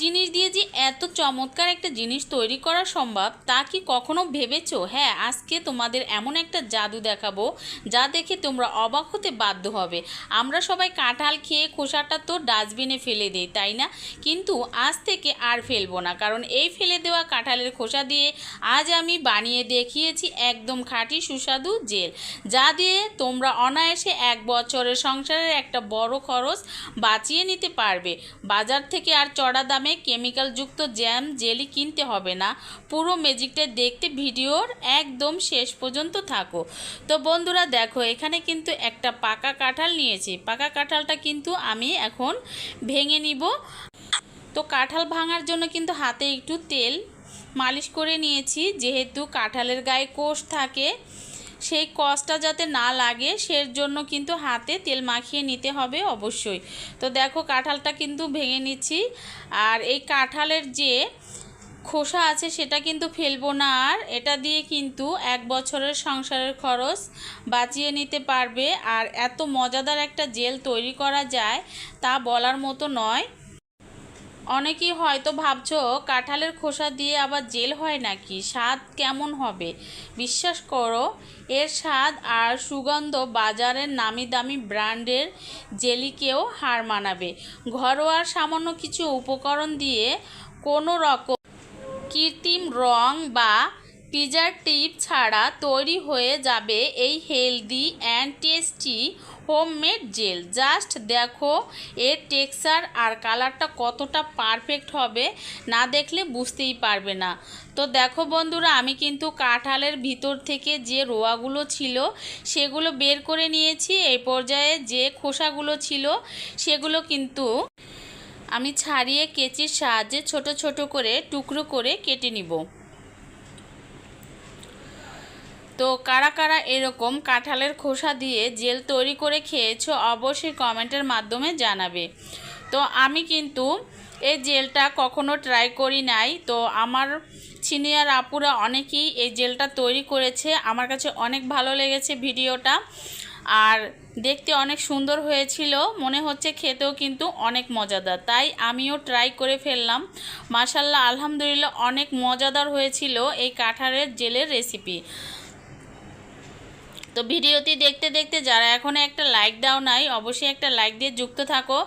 জিনিস দিয়ে যে এত চমৎকার একটা জিনিস তৈরি করা সম্ভব তা কি কখনো ভেবেছো? হ্যাঁ, আজকে তোমাদের এমন একটা জাদু দেখাবো যা দেখে তোমরা অবাক হতে বাধ্য হবে। আমরা সবাই কাঁঠাল খেয়ে খোসাটা তো ডাস্টবিনে ফেলে দিই, তাই না? কিন্তু আজ থেকে আর ফেলবো না, কারণ এই ফেলে দেওয়া কাঁঠালের খোসা দিয়ে আজ আমি বানিয়ে দেখিয়েছি একদম খাঁটি সুস্বাদু জেল, যা দিয়ে তোমরা অনায়াসে 1 বছরের সংসারের একটা বড় খরচ বাঁচিয়ে নিতে পারবে। বাজার থেকে আর চড়া দামে কেমিক্যালযুক্ত জ্যাম জেলি কিনতে হবে না। পুরো ম্যাজিকটা দেখতে ভিডিওর একদম শেষ পর্যন্ত থাকো। তো বন্ধুরা দেখো, এখানে কিন্তু একটা পাকা কাঁঠাল নিয়েছি। পাকা কাঁঠালটা কিন্তু আমি এখন ভেঙে নিব। তো কাঁঠাল ভাঙার জন্য কিন্তু হাতে একটু তেল মালিশ করে নিয়েছি, যেহেতু কাঁঠালের গায়ে কোষ থাকে, সেই কষটা যাতে না লাগে সের জন্য কিন্তু হাতে তেল মাখিয়ে নিতে হবে অবশ্যই। তো দেখো কাঁঠালটা কিন্তু ভেঙে নিচ্ছি। আর এই কাঁঠালের যে খোসা আছে সেটা কিন্তু ফেলবো না, আর এটা দিয়ে কিন্তু 1 বছরের সংসারের খরচ বাঁচিয়ে নিতে পারবে। আর এত মজাদার একটা জেল তৈরি করা যায় তা বলার মতো নয়। অনেকেই হয়তো ভাবছো কাঁঠালের খোসা দিয়ে আবার জেল হয় নাকি, স্বাদ কেমন হবে? বিশ্বাস করো, এর স্বাদ আর সুগন্ধ বাজারের নামি দামি ব্র্যান্ডের জেলিকেও হার মানাবে। ঘরোয়া সামান্য কিছু উপকরণ দিয়ে কোনো রকম কৃত্রিম রং বা প্রিজারভেটিভ ছাড়া তৈরি হয়ে যাবে এই healthy and tasty homemade gel. Just দেখো এর টেক্সচার আর কালারটা কতটা পারফেক্ট হবে, না দেখলে বুঝতেই পারবে না। তো দেখো বন্ধুরা, আমি কিন্তু কাঁঠালের ভিতর থেকে যে রোয়াগুলো ছিল সেগুলো বের করে নিয়েছি। এই পর্যায়ে যে খোসাগুলো ছিল সেগুলো কিন্তু আমি ছাড়িয়ে কেচির সাহায্যে ছোট ছোট করে টুকরো করে কেটে নিব। তো কারা কারা এরকম কাঁঠালের খোসা দিয়ে জেল তৈরি করে খেয়েছো অবশ্যই কমেন্টের মাধ্যমে জানাবে। তো আমি কিন্তু এই জেলটা কখনো ট্রাই করি নাই। তো আমার সিনিয়র আপুরা অনেকেই এই জেলটা তৈরি করেছে, আমার কাছে অনেক ভালো লেগেছে ভিডিওটা। আর দেখতে অনেক সুন্দর হয়েছিল, মনে হচ্ছে খেতেও কিন্তু অনেক মজাদার, তাই আমিও ট্রাই করে ফেললাম। মাশাআল্লাহ, আলহামদুলিল্লাহ, অনেক মজাদার হয়েছিল এই কাঁঠালের জেলের রেসিপি। তো ভিডিওটি দেখতে দেখতে যারা এখনও একটা লাইক দাও নাই, অবশ্যই একটা লাইক দিয়ে যুক্ত থাকো।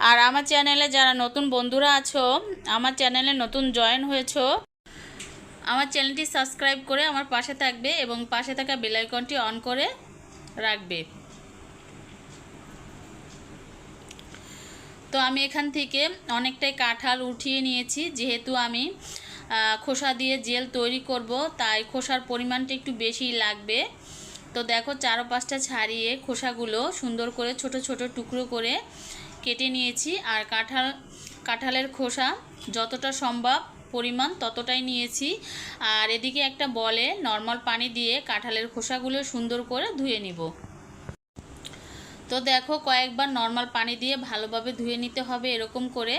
আর আমার চ্যানেলে যারা নতুন বন্ধুরা আছো, আমার চ্যানেলে নতুন জয়েন হয়েছো, আমার চ্যানেলটি সাবস্ক্রাইব করে আমার পাশে থাকবে এবং পাশে থাকা বেল আইকনটি অন করে রাখবে। তো আমি এখান থেকে অনেকটাই কাঁঠাল উঠিয়ে নিয়েছি, যেহেতু আমি খোসা দিয়ে জেল তৈরি করব, তাই খোসার পরিমাণটা একটু বেশি লাগবে। তো দেখো 4-5টা ছাড়িয়ে খোসাগুলো সুন্দর করে ছোট ছোট টুকরো করে কেটে নিয়েছি। আর কাঁঠালের খোসা যতটা সম্ভব পরিমাণ ততটাই নিয়েছি। আর এদিকে একটা বলে নর্মাল পানি দিয়ে কাঁঠালের খোসাগুলো সুন্দর করে ধুয়ে নিব। তো দেখো কয়েকবার নর্মাল পানি দিয়ে ভালোভাবে ধুয়ে নিতে হবে এরকম করে।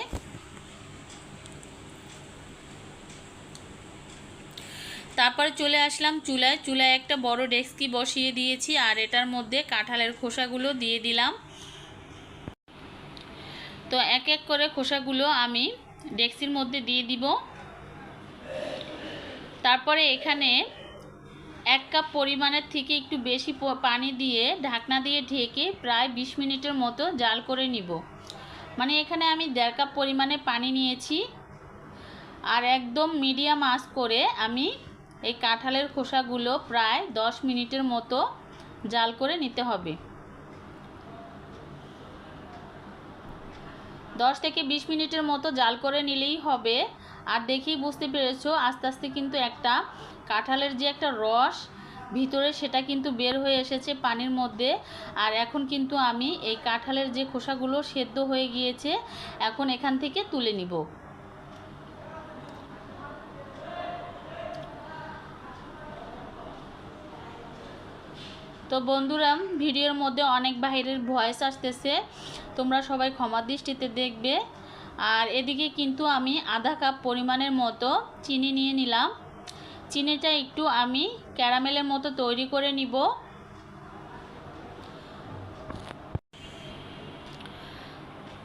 তারপরে চলে আসলাম চুলায় একটা বড় ডেক্সি বসিয়ে দিয়েছি, আর এটার মধ্যে কাঁঠালের খোসাগুলো দিয়ে দিলাম। তো এক এক করে খোসাগুলো আমি ডেক্সির মধ্যে দিয়ে দিব। তারপরে এখানে 1 কাপ পরিমাণের থেকে একটু বেশি পানি দিয়ে ঢাকনা দিয়ে ঢেকে প্রায় 20 মিনিটের মতো জাল করে নিব। মানে এখানে আমি 1.5 কাপ পরিমাণে পানি নিয়েছি। আর একদম মিডিয়াম আঁচ করে আমি এই কাঁঠালের খোসাগুলো প্রায় 10 মিনিটের মতো জাল করে নিতে হবে। 10 থেকে 20 মিনিটের মতো জাল করে নিলেই হবে। আর দেখেই বুঝতে পেরেছো আস্তে আস্তে কিন্তু একটা কাঁঠালের যে একটা রস ভিতরে সেটা কিন্তু বের হয়ে এসেছে পানির মধ্যে। আর এখন কিন্তু আমি এই কাঁঠালের যে খোসাগুলো সেদ্ধ হয়ে গিয়েছে, এখন এখান থেকে তুলে নিব। তো বন্ধুরা, ভিডিওর মধ্যে অনেক বাইরের ভয়েস আসতেছে, তোমরা সবাই ক্ষমা দৃষ্টিতে দেখবে। আর এদিকে কিন্তু আমি আধা কাপ পরিমাণের মতো চিনি নিয়ে নিলাম। চিনিটা একটু আমি ক্যারামেলের মতো তৈরি করে নিব।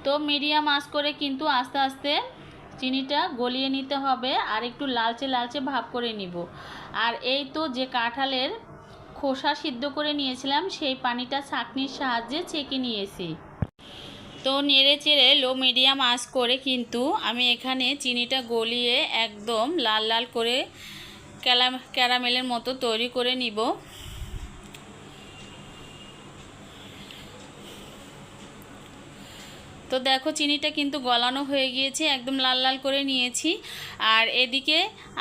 তো মিডিয়াম আঁচ করে কিন্তু আস্তে আস্তে চিনিটা গলিয়ে নিতে হবে আর একটু লালচে লালচে ভাব করে নিব। আর এই তো যে কাঁঠালের খোসা সিদ্ধ করে নিয়েছিলাম সেই পানিটা ছাঁকনির সাহায্যে ছেঁকে নিয়েছি। তো নেড়ে চেড়ে লো মিডিয়াম আঁচ করে কিন্তু আমি এখানে চিনিটা গলিয়ে একদম লাল লাল করে ক্যারামেলের মতো তৈরি করে নিব। তো দেখো চিনিটা কিন্তু গলানো হয়ে গিয়েছে, একদম লাল লাল করে নিয়েছি। আর এদিকে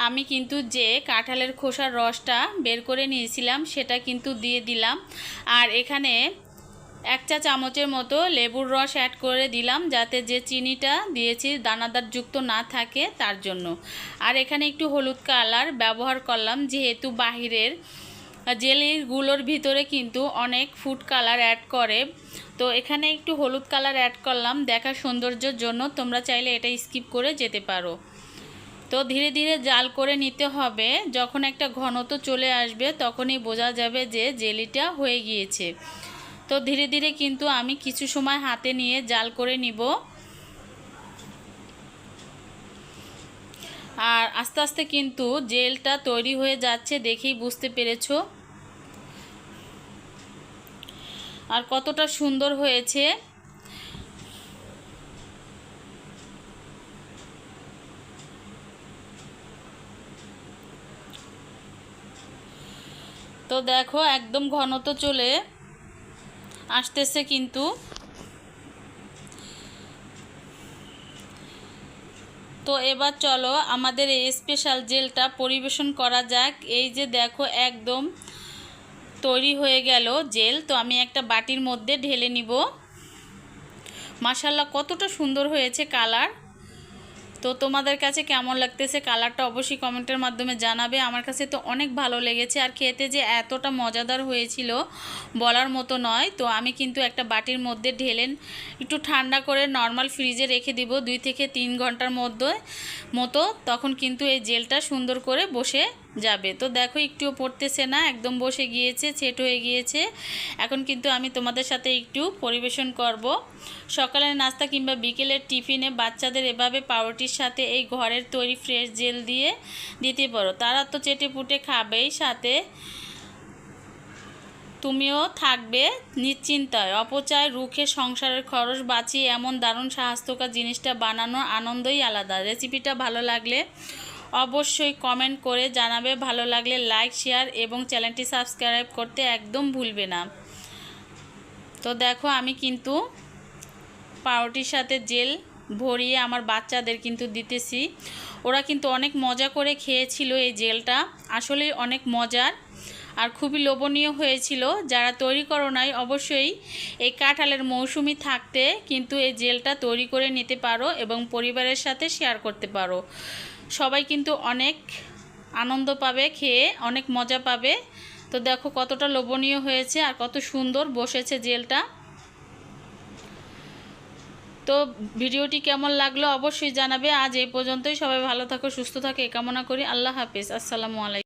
আমি কিন্তু যে কাঁঠালের খোসার রসটা বের করে নিয়েছিলাম সেটা কিন্তু দিয়ে দিলাম। আর এখানে 1 চা চামচের মতো লেবুর রস অ্যাড করে দিলাম, যাতে যে চিনিটা দিয়েছি দানাদার যুক্ত না থাকে তার জন্য। আর এখানে একটু হলুদ কালার ব্যবহার করলাম, যেহেতু বাহিরের জেলিগুলোর ভিতরে কিন্তু অনেক ফুড কালার অ্যাড করে, তো এখানে একটু হলুদ কালার অ্যাড করলাম দেখার সৌন্দর্যের জন্য। তোমরা চাইলে এটা স্কিপ করে যেতে পারো। তো ধীরে ধীরে জাল করে নিতে হবে, যখন একটা ঘনত্ব চলে আসবে তখনই বোঝা যাবে যে জেলিটা হয়ে গিয়েছে। তো ধীরে ধীরে কিন্তু আমি কিছু সময় হাতে নিয়ে জাল করে নিব। আর আস্তে আস্তে কিন্তু জেলটা তৈরি হয়ে যাচ্ছে, দেখেই বুঝতে পেরেছো আর কতটা সুন্দর হয়েছে। তো দেখো একদম ঘনত্ব চলে আসতেছে কিন্তু। তো এবার চলো আমাদের এই স্পেশাল জেলটা পরিবেশন করা যাক। এই যে দেখো একদম তৈরি হয়ে গেল জেল। তো আমি একটা বাটির মধ্যে ঢেলে নিব। মাশাআল্লাহ কতটা সুন্দর হয়েছে কালার। তো তোমাদের কাছে কেমন লাগতেছে কালারটা অবশ্যই কমেন্টের মাধ্যমে জানাবে। আমার কাছে তো অনেক ভালো লেগেছে, আর খেতে যে এতটা মজাদার হয়েছিল বলার মতো নয়। তো আমি কিন্তু একটা বাটির মধ্যে ঢেলে একটু ঠান্ডা করে নর্মাল ফ্রিজে রেখে দিব 2 থেকে 3 ঘন্টার মতো, তখন কিন্তু এই জেলটা সুন্দর করে বসে যাবে। তো দেখো একটুও পড়তেছে না, একদম বসে গিয়েছে, সেট হয়ে গিয়েছে। এখন কিন্তু আমি তোমাদের সাথে একটু পরিবেশন করব। সকালের নাস্তা কিংবা বিকেলের টিফিনে বাচ্চাদের এভাবে পাউরুটির সাথে এই ঘরের তৈরি ফ্রেশ জেল দিয়ে দিতে পারো। তারা তো চেটে পুটে খাবেই, সাথে তুমিও থাকবে নিশ্চিন্তায়। অপচয় রুখে সংসারের খরচ বাঁচিয়ে এমন দারুণ স্বাস্থ্যকর জিনিসটা বানানোর আনন্দই আলাদা। রেসিপিটা ভালো লাগলে অবশ্যই কমেন্ট করে জানাবে। ভালো লাগলে লাইক, শেয়ার এবং চ্যানেলটি সাবস্ক্রাইব করতে একদম ভুলবে না। তো দেখো আমি কিন্তু পাউরুটির সাথে জেল ভরিয়ে আমার বাচ্চাদের কিন্তু দিতেছি। ওরা কিন্তু অনেক মজা করে খেয়েছিল। এই জেলটা আসলেই অনেক মজার আর খুবই লোভনীয় হয়েছিল। যারা তৈরি করো নাই অবশ্যই এই কাঁঠালের মৌসুমি থাকতে কিন্তু এই জেলটা তৈরি করে নিতে পারো এবং পরিবারের সাথে শেয়ার করতে পারো। সবাই কিন্তু অনেক আনন্দ পাবে, খেয়ে অনেক মজা পাবে। তো দেখো কতটা লোভনীয় হয়েছে আর কত সুন্দর বসেছে জেলটা। তো ভিডিওটি কেমন লাগলো অবশ্যই জানাবে। আজ এই পর্যন্তই। সবাই ভালো থাকো, সুস্থ থাকো এই কামনা করি। আল্লাহ হাফেজ। আসসালামু আলাইকুম।